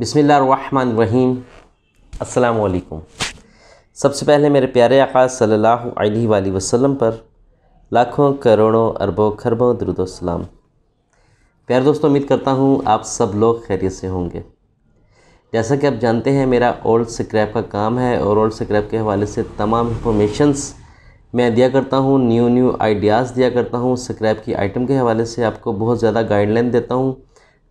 बिस्मिल्लाहिर्रहमानिर्रहीम। अस्सलामु अलैकुम। सबसे पहले मेरे प्यारे आका सल्लल्लाहु अलैहि वसल्लम पर लाखों करोड़ों अरबों खरबों दुरूद व सलाम। प्यारे दोस्तों, उम्मीद करता हूँ आप सब लोग खैरियत से होंगे। जैसा कि आप जानते हैं, मेरा ओल्ड स्क्रैप का काम है और ओल्ड स्क्रैप के हवाले से तमाम इंफॉर्मेशंस मैं दिया करता हूँ, न्यू आइडियाज़ दिया करता हूँ। स्क्रैप की आइटम के हवाले से आपको बहुत ज़्यादा गाइडलाइन देता हूँ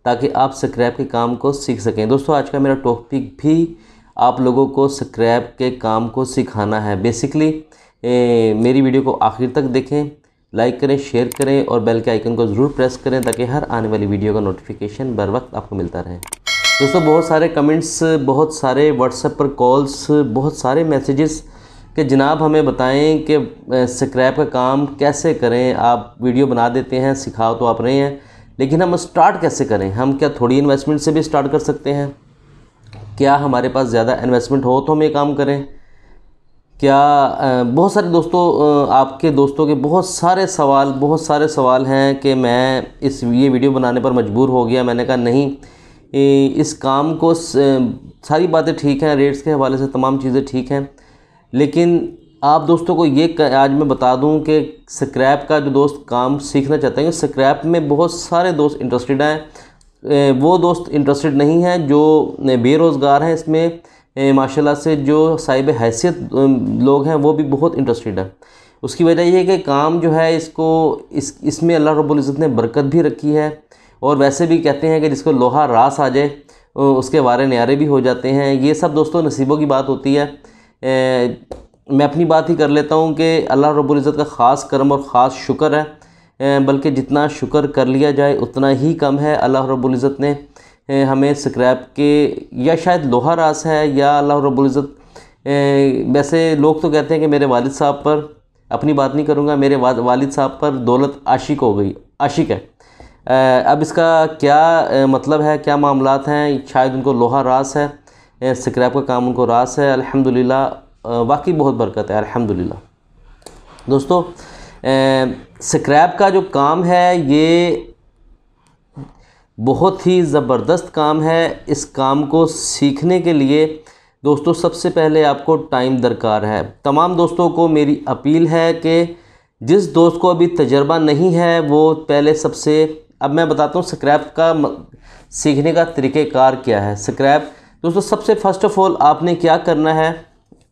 ताकि आप स्क्रैप के काम को सीख सकें। दोस्तों, आज का मेरा टॉपिक भी आप लोगों को स्क्रैप के काम को सिखाना है। बेसिकली मेरी वीडियो को आखिर तक देखें, लाइक करें, शेयर करें और बेल के आइकन को ज़रूर प्रेस करें ताकि हर आने वाली वीडियो का नोटिफिकेशन बर वक्त आपको मिलता रहे। दोस्तों, बहुत सारे कमेंट्स, बहुत सारे व्हाट्सएप पर कॉल्स, बहुत सारे मैसेजेस कि जनाब हमें बताएं कि स्क्रैप का काम कैसे करें। आप वीडियो बना देते हैं, सिखा तो आप रहे हैं, लेकिन हम स्टार्ट कैसे करें? हम क्या थोड़ी इन्वेस्टमेंट से भी स्टार्ट कर सकते हैं? क्या हमारे पास ज़्यादा इन्वेस्टमेंट हो तो हम ये काम करें? क्या बहुत सारे दोस्तों, आपके दोस्तों के बहुत सारे सवाल हैं कि मैं ये वीडियो बनाने पर मजबूर हो गया। मैंने कहा नहीं, इस काम को सारी बातें ठीक हैं, रेट्स के हवाले से तमाम चीज़ें ठीक हैं, लेकिन आप दोस्तों को ये आज मैं बता दूं कि स्क्रैप का जो दोस्त काम सीखना चाहते हैं, स्क्रैप में बहुत सारे दोस्त इंटरेस्टेड हैं। वो दोस्त इंटरेस्टेड नहीं हैं जो बेरोज़गार हैं। इसमें माशाल्लाह से जो साहिब हैसियत लोग हैं वो भी बहुत इंटरेस्टेड हैं। उसकी वजह ये है कि काम जो है इसमें अल्लाह रब्बुल इज़्ज़त ने बरकत भी रखी है। और वैसे भी कहते हैं कि जिसको लोहा रास आ जाए उसके वारे न्यारे भी हो जाते हैं। ये सब दोस्तों नसीबों की बात होती है। मैं अपनी बात ही कर लेता हूँ कि अल्लाह रब्बुल इज़्ज़त का ख़ास करम और ख़ास शुक्र है, बल्कि जितना शुक्र कर लिया जाए उतना ही कम है। अल्लाह रब्बुल इज़्ज़त ने हमें स्क्रैप के, या शायद लोहा रास है, या अल्लाह रब्बुल इज़्ज़त, वैसे लोग तो कहते हैं कि मेरे वालिद साहब पर, अपनी बात नहीं करूँगा, मेरे वालिद साहब पर दौलत आशिक हो गई, आशिक है। अब इसका क्या मतलब है, क्या मामलात हैं? शायद उनको लोहा रास है, स्क्रैप का काम उनको रास है। अल्हम्दुलिल्लाह, वाकई बहुत बरकत है, अल्हम्दुलिल्लाह। दोस्तों, स्क्रैप का जो काम है ये बहुत ही ज़बरदस्त काम है। इस काम को सीखने के लिए दोस्तों सबसे पहले आपको टाइम दरकार है। तमाम दोस्तों को मेरी अपील है कि जिस दोस्त को अभी तजर्बा नहीं है वो पहले अब मैं बताता हूँ स्क्रैप का सीखने का तरीक़ेकार क्या है। स्क्रैप दोस्तों, सबसे फर्स्ट ऑफ ऑल आपने क्या करना है,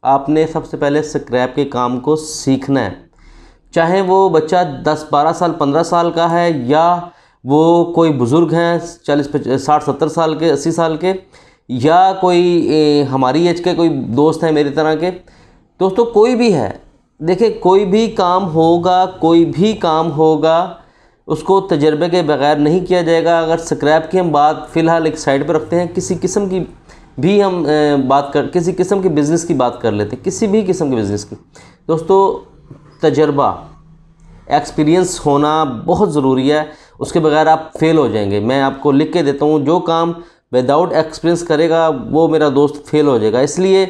आपने सबसे पहले स्क्रैप के काम को सीखना है। चाहे वो बच्चा 10-12 साल 15 साल का है, या वो कोई बुज़ुर्ग हैं 40-60-70 साल के, 80 साल के, या कोई हमारी एज के कोई दोस्त हैं मेरी तरह के। दोस्तों, कोई भी है, देखिए कोई भी काम होगा उसको तजर्बे के बगैर नहीं किया जाएगा। अगर स्क्रैप की हम बात फ़िलहाल एक साइड पर रखते हैं, किसी किस्म की भी हम किसी किस्म के बिज़नेस की बात कर लेते हैं, किसी भी किस्म के बिज़नेस की। दोस्तों, तजर्बा, एक्सपीरियंस होना बहुत ज़रूरी है, उसके बगैर आप फेल हो जाएंगे। मैं आपको लिख के देता हूँ, जो काम विदाउट एक्सपीरियंस करेगा वो मेरा दोस्त फेल हो जाएगा। इसलिए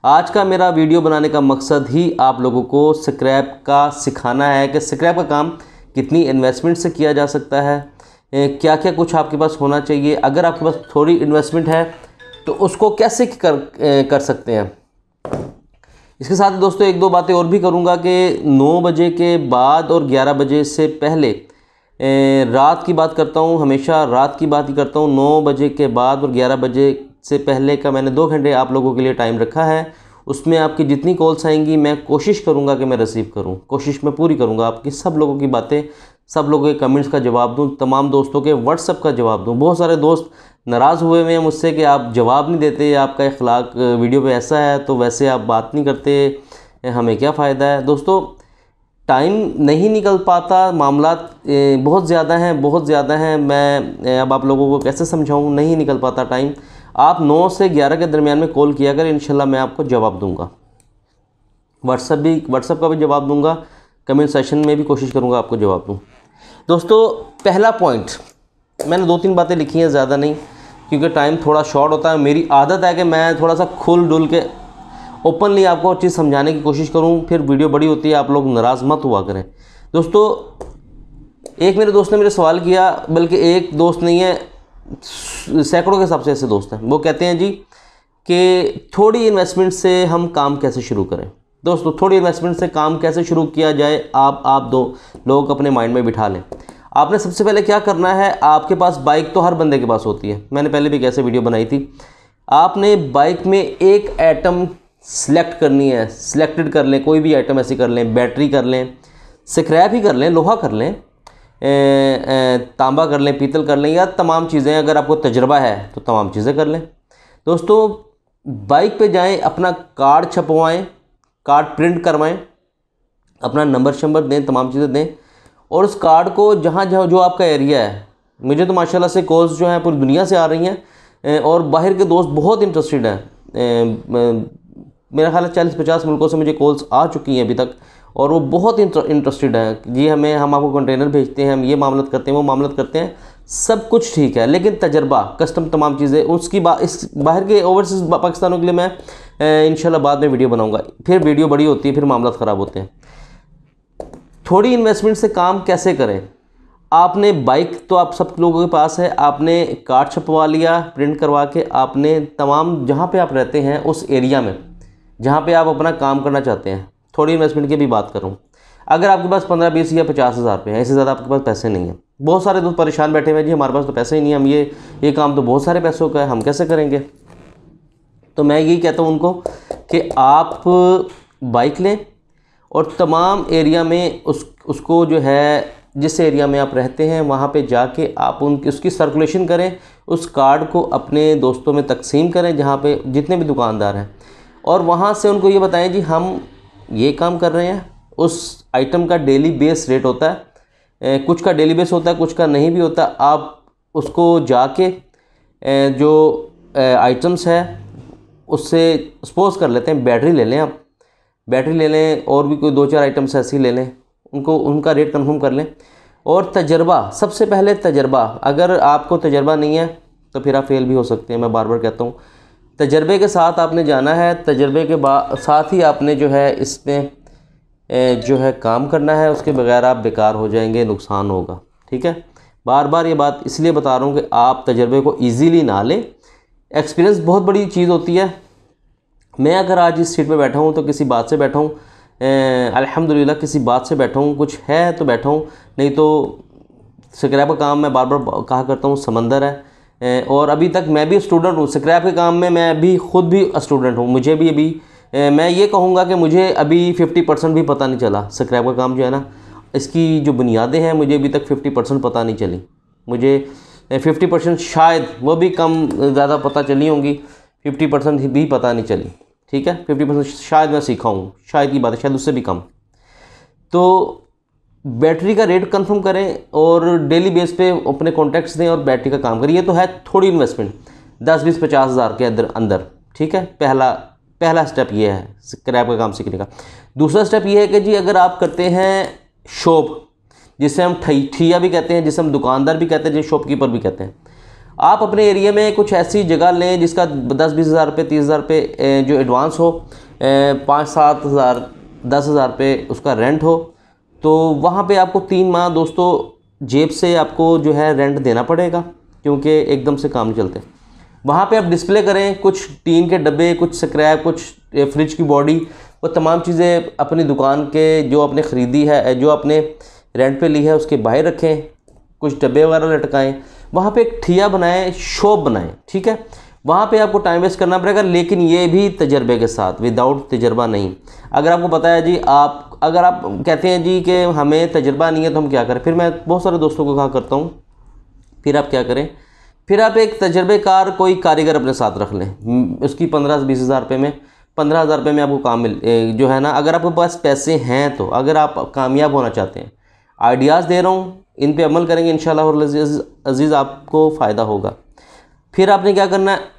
आज का मेरा वीडियो बनाने का मकसद ही आप लोगों को स्क्रैप का सिखाना है कि स्क्रैप का काम कितनी इन्वेस्टमेंट से किया जा सकता है, क्या क्या कुछ आपके पास होना चाहिए। अगर आपके पास थोड़ी इन्वेस्टमेंट है तो उसको कैसे कर सकते हैं। इसके साथ दोस्तों एक दो बातें और भी करूंगा कि 9 बजे के बाद और 11 बजे से पहले, रात की बात करता हूं, हमेशा रात की बात ही करता हूं। 9 बजे के बाद और 11 बजे से पहले का मैंने 2 घंटे आप लोगों के लिए टाइम रखा है। उसमें आपकी जितनी कॉल्स आएंगी मैं कोशिश करूंगा कि मैं रिसीव करूं, कोशिश मैं पूरी करूंगा आपकी सब लोगों की बातें, सब लोगों के कमेंट्स का जवाब दूं, तमाम दोस्तों के व्हाट्सएप का जवाब दूं। बहुत सारे दोस्त नाराज़ हुए हैं मुझसे कि आप जवाब नहीं देते, आपका इखलाक वीडियो पे ऐसा है तो वैसे आप बात नहीं करते, हमें क्या फ़ायदा है। दोस्तों, टाइम नहीं निकल पाता, मामलात बहुत ज़्यादा हैं। मैं अब आप लोगों को कैसे समझाऊं, नहीं निकल पाता टाइम। आप 9 से 11 के दरमियान में कॉल किया करें, इंशाल्लाह मैं आपको जवाब दूंगा। व्हाट्सएप का भी जवाब दूंगा, कमेंट सेशन में भी कोशिश करूंगा आपको जवाब दूं। दोस्तों, पहला पॉइंट, मैंने 2-3 बातें लिखी हैं, ज़्यादा नहीं, क्योंकि टाइम थोड़ा शॉर्ट होता है। मेरी आदत है कि मैं थोड़ा सा खुल डुल के ओपनली आपको चीज़ समझाने की कोशिश करूं, फिर वीडियो बड़ी होती है, आप लोग नाराज़ मत हुआ करें। दोस्तों, एक मेरे दोस्त ने मेरे सवाल किया, बल्कि एक दोस्त नहीं है, सैकड़ों के हिसाब से ऐसे दोस्त हैं, वो कहते हैं जी कि थोड़ी इन्वेस्टमेंट से हम काम कैसे शुरू करें। दोस्तों थोड़ी इन्वेस्टमेंट से काम कैसे शुरू किया जाए, आप दो लोग अपने माइंड में बिठा लें। आपने सबसे पहले क्या करना है, आपके पास बाइक तो हर बंदे के पास होती है, मैंने पहले भी कैसे वीडियो बनाई थी। आपने बाइक में एक आइटम सिलेक्ट करनी है, सिलेक्टेड कर लें, कोई भी आइटम ऐसी कर लें, बैटरी कर लें, स्क्रैप ही कर लें, लोहा कर लें, तांबा कर लें, पीतल कर लें, या तमाम चीज़ें, अगर आपको तजर्बा है तो तमाम चीज़ें कर लें। दोस्तों बाइक पे जाएं, अपना कार्ड छपवाएं, कार्ड प्रिंट करवाएं, अपना नंबर शंबर दें, तमाम चीज़ें दें, और उस कार्ड को जहाँ जहाँ जो आपका एरिया है, मुझे तो माशाल्लाह से कॉल्स जो हैं पूरी दुनिया से आ रही हैं और बाहर के दोस्त बहुत इंटरेस्टेड हैं। मेरा ख्याल है 40-50 मुल्कों से मुझे कॉल्स आ चुकी हैं अभी तक, और वो बहुत इंटरेस्टेड हैं जी। हम आपको कंटेनर भेजते हैं, हम ये मामलत करते हैं, वो मामलत करते हैं, सब कुछ ठीक है, लेकिन तजर्बा, कस्टम, तमाम चीज़ें उसकी इस बाहर के ओवरसीज़ पाकिस्तानों के लिए मैं इंशाल्लाह बाद में वीडियो बनाऊंगा। फिर वीडियो बड़ी होती है, फिर मामला ख़राब होते हैं। थोड़ी इन्वेस्टमेंट से काम कैसे करें। आपने बाइक तो आप सब लोगों के पास है, आपने कार्ड छपवा लिया, प्रिंट करवा के आपने तमाम जहाँ पे आप रहते हैं उस एरिया में जहाँ पे आप अपना काम करना चाहते हैं, थोड़ी इन्वेस्टमेंट की भी बात करूँ, अगर आपके पास 15-20 या 50 हज़ार रुपये हैं, इससे ज़्यादा आपके पास पैसे नहीं हैं। बहुत सारे दोस्त परेशान बैठे हुए हैं जी, हमारे पास तो पैसे ही नहीं है, हम ये काम तो बहुत सारे पैसों का है, हम कैसे करेंगे। तो मैं यही कहता हूँ उनको कि आप बाइक लें और तमाम एरिया में उसको जो है, जिस एरिया में आप रहते हैं वहाँ पे जाके आप उसकी सर्कुलेशन करें, उस कार्ड को अपने दोस्तों में तकसीम करें जहाँ पे जितने भी दुकानदार हैं, और वहाँ से उनको ये बताएं जी हम ये काम कर रहे हैं। उस आइटम का डेली बेस रेट होता है, कुछ का डेली बेस होता है, कुछ का नहीं भी होता। आप उसको जाके जो आइटम्स है उससे सपोज कर लेते हैं, बैटरी ले लें, आप बैटरी ले लें, और भी कोई 2-4 आइटम्स ऐसे ले लें, उनका रेट कंफर्म कर लें। और तजर्बा, सबसे पहले तजर्बा, अगर आपको तजर्बा नहीं है तो फिर आप फेल भी हो सकते हैं। मैं बार बार कहता हूँ तजर्बे के साथ आपने जाना है, तजर्बे के साथ ही आपने जो है इसमें जो है काम करना है, उसके बगैर आप बेकार हो जाएंगे, नुकसान होगा। ठीक है, बार बार ये बात इसलिए बता रहा हूँ कि आप तजर्बे को ईज़िली ना लें। एक्सपीरियंस बहुत बड़ी चीज़ होती है। मैं अगर आज इस सीट पे बैठा हूँ तो किसी बात से बैठा हूँ, अल्हम्दुलिल्लाह किसी बात से बैठा हूँ, कुछ है तो बैठा हूँ, नहीं तो स्क्रैप का काम मैं बार बार कहा करता हूँ समंदर है। और अभी तक मैं भी स्टूडेंट हूँ स्क्रैप के काम में, मैं भी खुद भी स्टूडेंट हूँ। मुझे भी अभी मैं ये कहूँगा कि मुझे अभी 50% भी पता नहीं चला। स्क्रैप का काम जो है ना, इसकी जो बुनियादें हैं मुझे अभी तक 50% पता नहीं चली। मुझे 50% शायद वो भी कम ज़्यादा पता चली होंगी, 50% भी पता नहीं चली। ठीक है, 50% शायद मैं सीखा हूँ, शायद की बात है, शायद उससे भी कम। तो बैटरी का रेट कंफर्म करें और डेली बेस पे अपने कॉन्टैक्ट्स दें और बैटरी का काम करें। ये तो है थोड़ी इन्वेस्टमेंट, 10-20-50 हज़ार के अंदर। ठीक है, पहला स्टेप ये है स्क्रैप का काम सीखने का। दूसरा स्टेप ये है कि जी अगर आप करते हैं शॉप, जिसे हम ठिया भी कहते हैं, जिसे हम दुकानदार भी कहते हैं, जिसे शॉपकीपर भी कहते हैं, आप अपने एरिया में कुछ ऐसी जगह लें जिसका 10-20 हज़ार रुपये, 30 हज़ार रुपये जो एडवांस हो, 5-7 हज़ार, 10 हज़ार रुपये उसका रेंट हो। तो वहाँ पे आपको 3 माह दोस्तों जेब से आपको जो है रेंट देना पड़ेगा, क्योंकि एकदम से काम नहीं चलते। वहाँ पे आप डिस्प्ले करें कुछ टीन के डब्बे, कुछ स्क्रैप, कुछ फ्रिज की बॉडी, वो तमाम चीज़ें अपनी दुकान के जो आपने ख़रीदी है, जो आपने रेंट पे ली है, उसके बाहर रखें, कुछ डब्बे वगैरह लटकाएं, वहाँ पे एक ठिया बनाएं, शॉप बनाएं। ठीक है, वहाँ पे आपको टाइम वेस्ट करना पड़ेगा, लेकिन ये भी तजर्बे के साथ, विदाउट तजर्बा नहीं। अगर आपको पता है जी, अगर आप कहते हैं जी कि हमें तजर्बा नहीं है तो हम क्या करें, फिर मैं बहुत सारे दोस्तों को कहा करता हूँ, फिर आप क्या करें, फिर आप एक तजर्बेकार कोई कारीगर अपने साथ रख लें। उसकी 15-20 हज़ार रुपये में, 15 हज़ार रुपये में आपको काम जो है ना, अगर आपके पास पैसे हैं तो, अगर आप कामयाब होना चाहते हैं, आइडियाज़ दे रहा हूँ, इन पे अमल करेंगे इंशाल्लाह और अज़ीज़ आपको फ़ायदा होगा। फिर आपने क्या करना है,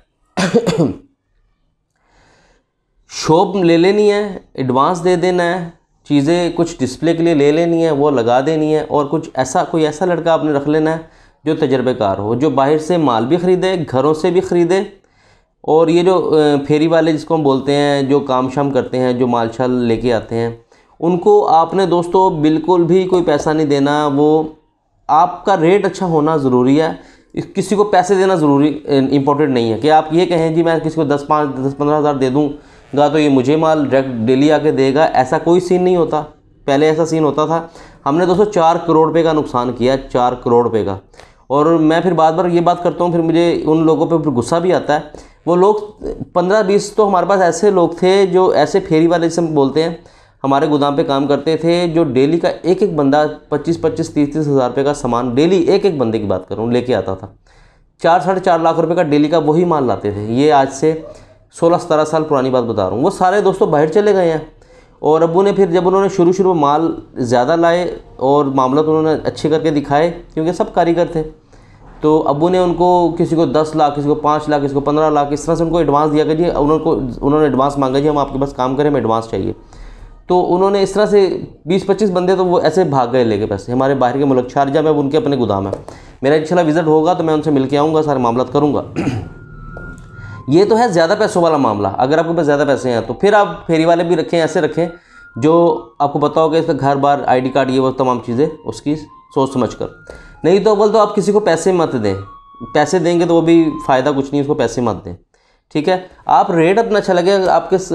शॉप ले लेनी है, एडवांस दे देना है, चीज़ें कुछ डिस्प्ले के लिए ले लेनी है, वो लगा देनी है, और कोई ऐसा लड़का आपने रख लेना है जो तजर्बेकार हो, जो बाहर से माल भी ख़रीदे, घरों से भी ख़रीदे। और ये जो फेरी वाले जिसको हम बोलते हैं, जो काम शाम करते हैं, जो माल शाल लेके आते हैं, उनको आपने दोस्तों बिल्कुल भी कोई पैसा नहीं देना। वो आपका रेट अच्छा होना ज़रूरी है, किसी को पैसे देना ज़रूरी इंपॉर्टेंट नहीं है कि आप ये कहें जी मैं किसी को 10-15 हज़ार दे दूँगा तो ये मुझे माल डायरेक्ट डेली आके देगा, ऐसा कोई सीन नहीं होता। पहले ऐसा सीन होता था। हमने दोस्तों 4 करोड़ रुपये का नुकसान किया, 4 करोड़ रुपये का। और मैं फिर बार बार ये बात करता हूँ, फिर मुझे उन लोगों पे फिर गुस्सा भी आता है। वो लोग 15-20 तो हमारे पास ऐसे लोग थे जो ऐसे फेरी वाले जिसे हम बोलते हैं, हमारे गोदाम पे काम करते थे, जो डेली का एक एक बंदा 25-25, 30-30 हज़ार रुपये का सामान डेली, एक एक बंदे की बात कर रहा हूँ, लेके आता था। 4-4.5 लाख रुपए का डेली का वही माल लाते थे। ये आज से 16-17 साल पुरानी बात बता रहा हूँ। वो सारे दोस्तों बाहर चले गए हैं। और अब्बू ने फिर जब उन्होंने शुरू में माल ज़्यादा लाए और मामला तो उन्होंने अच्छे करके दिखाए, क्योंकि सब कारीगर थे, तो अब्बू ने उनको किसी को 10 लाख, किसी को 5 लाख, किसी को 15 लाख, इस तरह से उनको एडवांस दिया कि जी उन्होंने एडवांस मांगा, जी हम आपके पास काम करें, हमें एडवांस चाहिए। तो उन्होंने इस तरह से 20-25 बंदे तो वो ऐसे भाग गए लेके पैसे। हमारे बाहर के मुल्क शारजा में उनके अपने गोदाम है। मेरा इंशाल्लाह विज़िट होगा तो मैं उनसे मिल के आऊँगा, सारे मामला करूँगा। ये तो है ज़्यादा पैसों वाला मामला। अगर आपके पास ज़्यादा पैसे हैं तो फिर आप फेरी वाले भी रखें, ऐसे रखें जो आपको पता होगा इसका घर बार, ID कार्ड, ये वो तमाम चीज़ें उसकी सोच समझ कर। नहीं तो अव्वल तो आप किसी को पैसे मत दें। पैसे देंगे तो वो भी फ़ायदा कुछ नहीं, उसको पैसे मत दें, ठीक है। आप रेट अपना अच्छा लगे।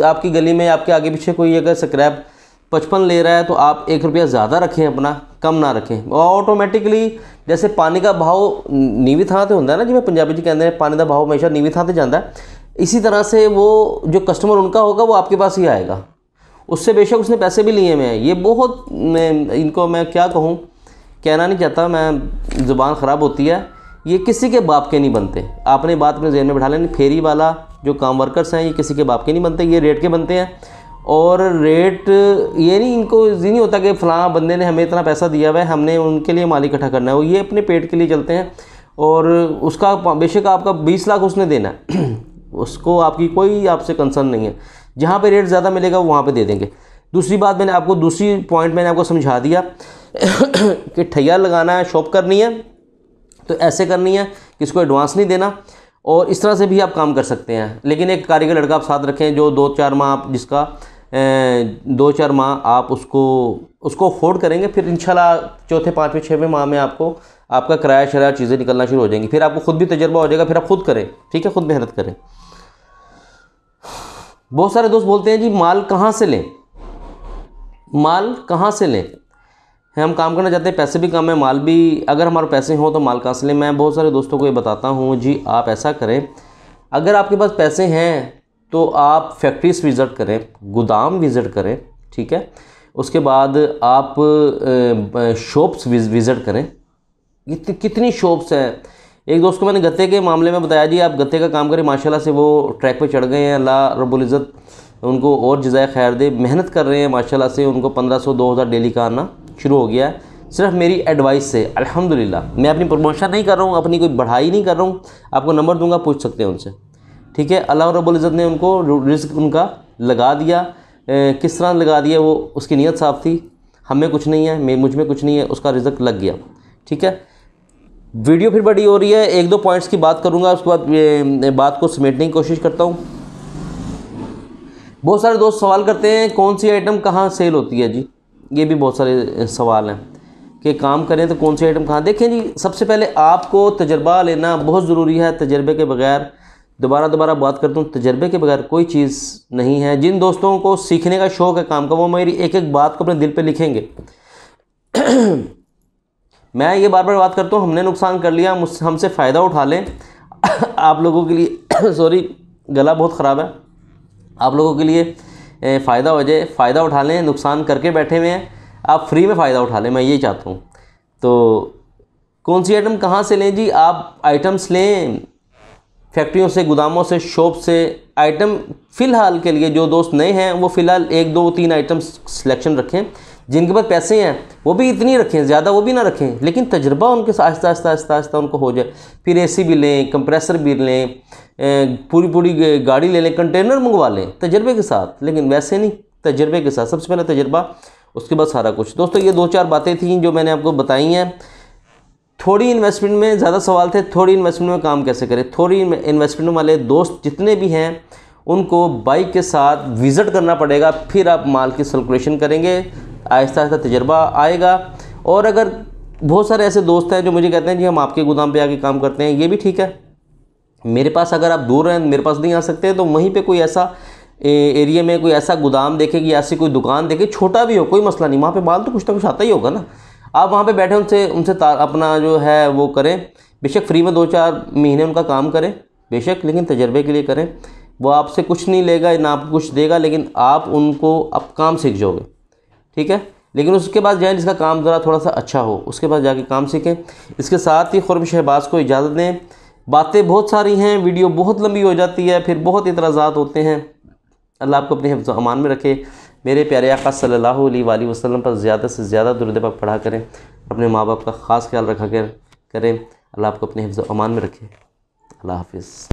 आपकी गली में आपके आगे पीछे कोई अगर स्क्रैप 55 ले रहा है तो आप 1 रुपया ज़्यादा रखें, अपना कम ना रखें। और ऑटोमेटिकली जैसे पानी का भाव नीवी थां ते होंदा है ना, जिवें पंजाबी जी कहते हैं पानी का भाव हमेशा नीवी थां ते जाता है, इसी तरह से वो जो कस्टमर उनका होगा वो आपके पास ही आएगा। उससे बेशक उसने पैसे भी लिए हुए हैं। ये बहुत, इनको मैं क्या कहूँ, कहना नहीं चाहता, मैं ज़ुबान ख़राब होती है। ये किसी के बाप के नहीं बनते। आपने बात अपने ज़हन में बैठा लेनी, फेरी वाला जो काम वर्कर्स हैं ये किसी के बाप के नहीं बनते, ये रेट के बनते हैं। और रेट ये नहीं, इनको ये नहीं होता कि फ़लाँ बंदे ने हमें इतना पैसा दिया हुआ है, हमने उनके लिए माल इकट्ठा करना है। वो ये अपने पेट के लिए चलते हैं। और उसका बेशक आपका 20 लाख उसने देना है उसको आपकी कोई आपसे कंसर्न नहीं है। जहाँ पे रेट ज़्यादा मिलेगा वहाँ पे दे देंगे। दूसरी बात दूसरी पॉइंट मैंने आपको समझा दिया कि ठैया लगाना है, शॉप करनी है तो ऐसे करनी है, किसको एडवांस नहीं देना। और इस तरह से भी आप काम कर सकते हैं। लेकिन एक कारीगर लड़का आप साथ रखें जो 2-4 माह आप जिसका 2-4 माह आप उसको अफोर्ड करेंगे। फिर इंशाल्लाह चौथे, 5वें, 6वें माह में आपको आपका किराया शराया चीज़ें निकलना शुरू हो जाएंगी। फिर आपको खुद भी तजर्बा हो जाएगा, फिर आप खुद करें, ठीक है, खुद मेहनत करें। बहुत सारे दोस्त बोलते हैं जी माल कहाँ से लें, माल कहाँ से लें। हम काम करना चाहते हैं, पैसे भी कम है, माल भी, अगर हमारे पैसे हों तो माल कहाँ से लें। मैं बहुत सारे दोस्तों को ये बताता हूँ जी आप ऐसा करें, अगर आपके पास पैसे हैं तो आप फैक्ट्रीज विज़िट करें, गोदाम विज़िट करें, ठीक है। उसके बाद आप शॉप्स विज़िट करें। कितनी शॉप्स हैं। एक दोस्त को मैंने गत्ते के मामले में बताया जी आप गत्ते का काम करें, माशाल्लाह से वो ट्रैक पे चढ़ गए हैं। अल्लाह रब्बुल इज़्ज़त उनको और जज़ाए खैर दे, मेहनत कर रहे हैं माशाल्लाह से। उनको 1500-2000 डेली का आना शुरू हो गया है सिर्फ मेरी एडवाइस से, अल्हम्दुलिल्लाह। मैं अपनी प्रमोशन नहीं कर रहा हूँ, अपनी कोई बढ़ाई नहीं कर रहा हूँ। आपको नंबर दूंगा, पूछ सकते हैं उनसे, ठीक है। अल्लाह रब्बुल इज़्ज़त ने उनको रिज़्क़ उनका लगा दिया। किस तरह लगा दिया, वो उसकी नीयत साफ़ थी। हमें कुछ नहीं है, मुझ में कुछ नहीं है, उसका रिज़्क़ लग गया, ठीक है। वीडियो फिर बड़ी हो रही है, 1-2 पॉइंट्स की बात करूँगा, उसके बाद बात को समेटने की कोशिश करता हूँ। बहुत सारे दोस्त सवाल करते हैं कौन सी आइटम कहाँ सेल होती है जी, ये भी बहुत सारे सवाल हैं कि काम करें तो कौन सी आइटम कहाँ। देखें जी, सबसे पहले आपको तजर्बा लेना बहुत ज़रूरी है। तजर्बे के बगैर, दोबारा बात करता हूँ, तजर्बे के बगैर कोई चीज़ नहीं है। जिन दोस्तों को सीखने का शौक़ है काम का, वो मेरी एक एक बात को अपने दिल पे लिखेंगे। मैं ये बार बात करता हूँ, हमने नुकसान कर लिया, हमसे फ़ायदा उठा लें। आप लोगों के लिए सॉरी गला बहुत ख़राब है, आप लोगों के लिए फ़ायदा हो जाए, फ़ायदा उठा लें। नुकसान करके बैठे हुए हैं, आप फ्री में फ़ायदा उठा लें, मैं ये चाहता हूँ। तो कौन सी आइटम कहाँ से लें जी, आप आइटम्स लें फैक्ट्रियों से, गोदामों से, शॉप से। आइटम फ़िलहाल के लिए जो दोस्त नए हैं वो फ़िलहाल 1-2-3 आइटम सिलेक्शन रखें। जिनके पास पैसे हैं वो भी इतनी रखें, ज़्यादा वो भी ना रखें, लेकिन तजर्बा उनके साथ आहिस्ता उनको हो जाए। फिर AC भी लें, कंप्रेसर भी लें, पूरी गाड़ी ले लें, कंटेनर मंगवा लें तजर्बे के साथ। लेकिन वैसे नहीं, तजर्बे के साथ। सबसे पहले तजर्बा, उसके बाद सारा कुछ। दोस्तों ये 2-4 बातें थी जो मैंने आपको बताई हैं। थोड़ी इन्वेस्टमेंट में, ज़्यादा सवाल थे थोड़ी इन्वेस्टमेंट में काम कैसे करें। थोड़ी इन्वेस्टमेंट वाले दोस्त जितने भी हैं उनको बाइक के साथ विज़िट करना पड़ेगा, फिर आप माल की सर्कुलेशन करेंगे, आहिस्ता तजर्बा आएगा। और अगर बहुत सारे ऐसे दोस्त हैं जो मुझे कहते हैं जी हम आपके गोदाम पे आके काम करते हैं, ये भी ठीक है। मेरे पास अगर आप दूर हैं, मेरे पास नहीं आ सकते, तो वहीं पे कोई ऐसा एरिया में कोई ऐसा गोदाम देखे कि ऐसी कोई दुकान देखे, छोटा भी हो कोई मसला नहीं, वहाँ पे माल तो कुछ ना कुछ आता ही होगा ना। आप वहाँ पे बैठे उनसे अपना जो है वो करें, बेशक फ्री में 2-4 महीने उनका काम करें बेशक, लेकिन तजर्बे के लिए करें। वो आपसे कुछ नहीं लेगा ना आपको कुछ देगा, लेकिन आप उनको अब काम सीख जाओगे, ठीक है। लेकिन उसके बाद जाए जिसका काम ज़रा थोड़ा सा अच्छा हो, उसके बाद जाके काम सीखें। इसके साथ ही खुर्म शहबाज को इजाज़त दें। बातें बहुत सारी हैं, वीडियो बहुत लंबी हो जाती है, फिर बहुत इतराज़ात होते हैं। अल्लाह आपको अपने हिफ्ज़ अमान में रखे। मेरे प्यारे आका सल्लल्लाहु अलैहि वसल्लम पर ज़्यादा से ज़्यादा दुरूद पाक पढ़ा करें। अपने माँ बाप का ख़ास ख्याल रखा करें। अल्लाह आपको अपने हिफ्ज़ अमान में रखे। अल्लाह हाफ़िज़।